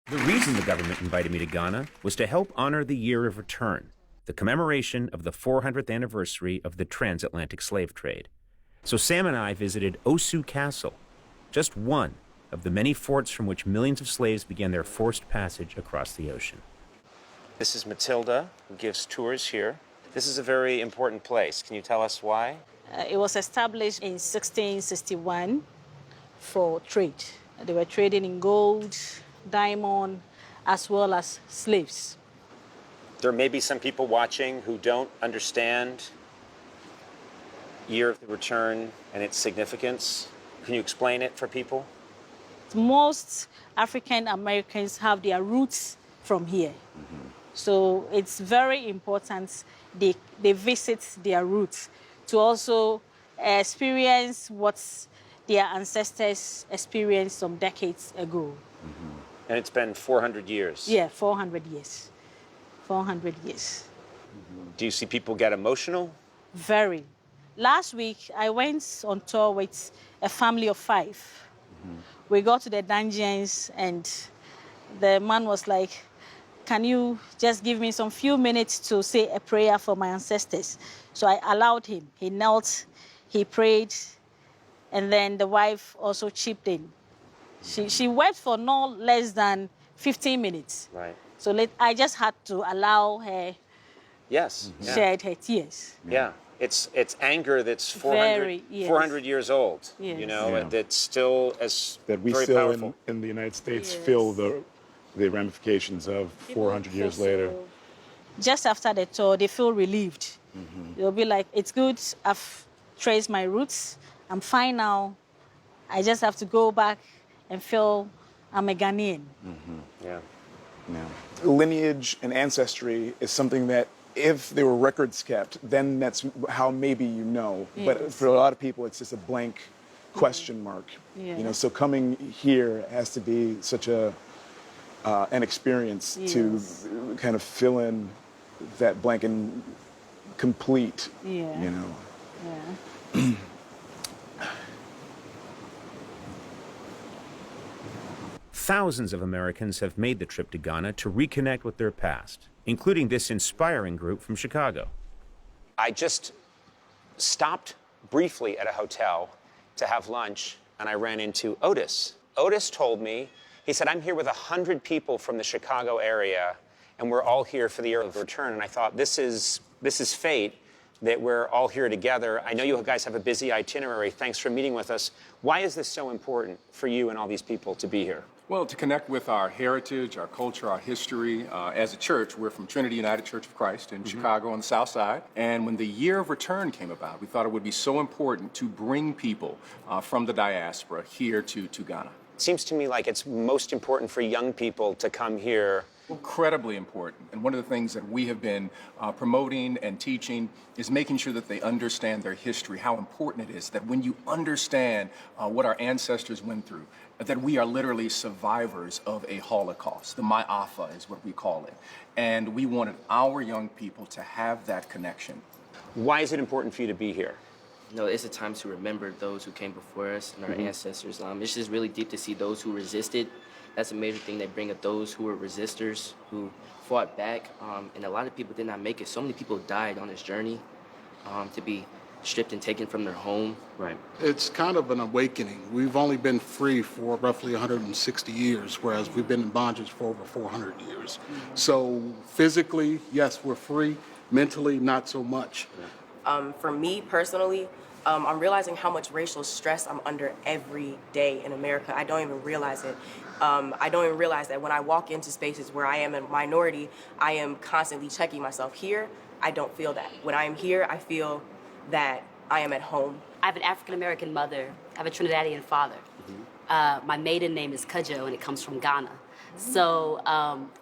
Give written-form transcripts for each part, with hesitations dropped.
The reason the government invited me to Ghana was to help honor the Year of Return, the commemoration of the 400th anniversary of the transatlantic slave trade. So Sam and I visited Osu Castle, just one of the many forts from which millions of slaves began their forced passage across the ocean. This is Matilda, who gives tours here. This is a very important place. Can you tell us why? It was established in 1661 for trade. They were trading in gold, diamond, as well as slaves. There may be some people watching who don't understand Year of the Return and its significance. Can you explain it for people? Most African Americans have their roots from here. So it's very important they visit their roots to also experience what their ancestors experienced some decades ago. And it's been 400 years. Yeah, 400 years. 400 years. Do you see people get emotional? Very. Last week, I went on tour with a family of 5. We got to the dungeons, and the man was like, can you just give me some few minutes to say a prayer for my ancestors? So I allowed him. He knelt, he prayed, and then the wife also chipped in. She wept for no less than 15 minutes. Right. So I just had to allow her Yes. shed her tears. Yeah. It's anger that's 400 years old, Yes. you know, and that's still that we very still powerful. in the United States Yes. feel the ramifications of 400 years later. Just after the tour, they feel relieved. They'll be like, it's good, I've traced my roots, I'm fine now. I just have to go back and feel I'm a Ghanaian. Yeah. Yeah. Lineage and ancestry is something that if there were records kept, then that's how maybe you know. But Yes. for a lot of people, it's just a blank question mark. Yeah. You know, so coming here has to be such an experience to kind of fill in that blank and complete. Yeah. You know. Yeah. Thousands of Americans have made the trip to Ghana to reconnect with their past, including this inspiring group from Chicago. I just stopped briefly at a hotel to have lunch, and I ran into Otis. Otis told me, he said, I'm here with 100 people from the Chicago area, and we're all here for the Year of Return. And I thought, this is fate, that we're all here together. I know you guys have a busy itinerary. Thanks for meeting with us. Why is this so important for you and all these people to be here? Well, to connect with our heritage, our culture, our history. As a church, we're from Trinity United Church of Christ in Chicago on the South Side. And when the Year of Return came about, we thought it would be so important to bring people from the diaspora here to Ghana. It seems to me like it's most important for young people to come here. Incredibly important. And one of the things that we have been promoting and teaching is making sure that they understand their history, how important it is that when you understand what our ancestors went through, that we are literally survivors of a Holocaust. The Ma'afa is what we call it. And we wanted our young people to have that connection. Why is it important for you to be here? You know, it's a time to remember those who came before us and our ancestors. It's just really deep to see those who resisted. That's a major thing they bring up, those who were resistors, who fought back. And a lot of people did not make it. So many people died on this journey to be stripped and taken from their home. Right. It's kind of an awakening. We've only been free for roughly 160 years, whereas we've been in bondage for over 400 years. So physically, yes, we're free. Mentally, not so much. For me personally, I'm realizing how much racial stress I'm under every day in America. I don't even realize it. I don't even realize that when I walk into spaces where I am a minority, I am constantly checking myself. Here, I don't feel that. When I am here, I feel that I am at home. I have an African-American mother. I have a Trinidadian father. My maiden name is Cudjoe, and it comes from Ghana. So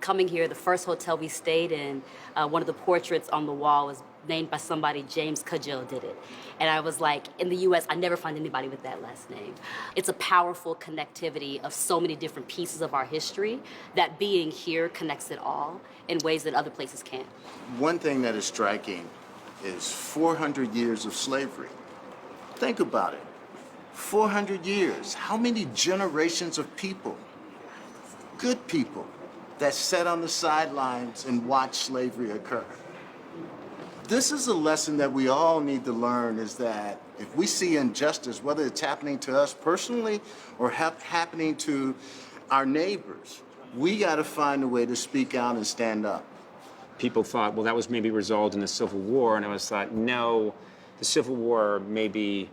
coming here, the first hotel we stayed in, one of the portraits on the wall was named by somebody, James Cudjoe did it. And I was like, in the US, I never find anybody with that last name. It's a powerful connectivity of so many different pieces of our history that being here connects it all in ways that other places can't. One thing that is striking is 400 years of slavery. Think about it. 400 years. How many generations of people good people that sat on the sidelines and watched slavery occur. This is a lesson that we all need to learn, is that if we see injustice, whether it's happening to us personally or happening to our neighbors, we got to find a way to speak out and stand up. People thought, well, that was maybe resolved in the Civil War, and I was thought, no, the Civil War maybe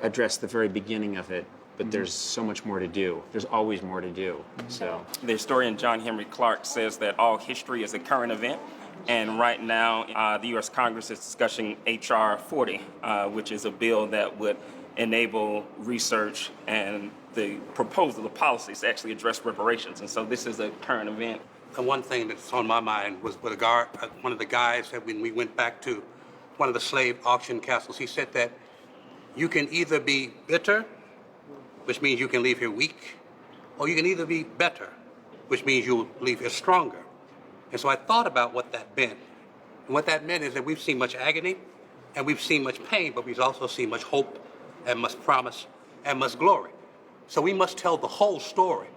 addressed the very beginning of it, but there's so much more to do. There's always more to do. So the historian John Henry Clark says that all history is a current event, and right now the U.S. Congress is discussing H.R. 40, which is a bill that would enable research and the proposal of policies to actually address reparations, and so this is a current event. And one thing that's on my mind was what one of the guys said when we went back to one of the slave auction castles. He said that you can either be bitter, which means you can leave here weak, or you can either be better, which means you'll leave here stronger. And so I thought about what that meant. And what that meant is that we've seen much agony, and we've seen much pain, but we've also seen much hope, and much promise, and much glory. So we must tell the whole story.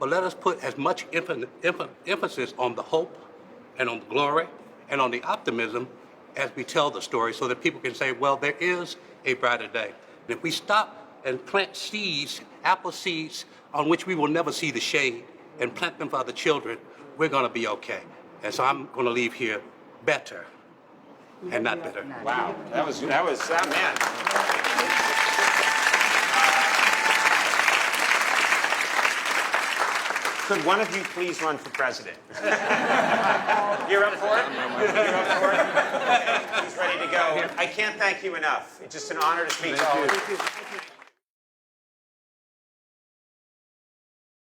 But let us put as much emphasis on the hope and on the glory and on the optimism as we tell the story, so that people can say, well, there is a brighter day. And if we stop and plant seeds, apple seeds, on which we will never see the shade, and plant them for other children, we're going to be okay. And so I'm going to leave here better and not bitter. wow, that was man. Could one of you please run for president? You're up for it? You're up for it? He's ready to go. I can't thank you enough. It's just an honor to speak to all of you.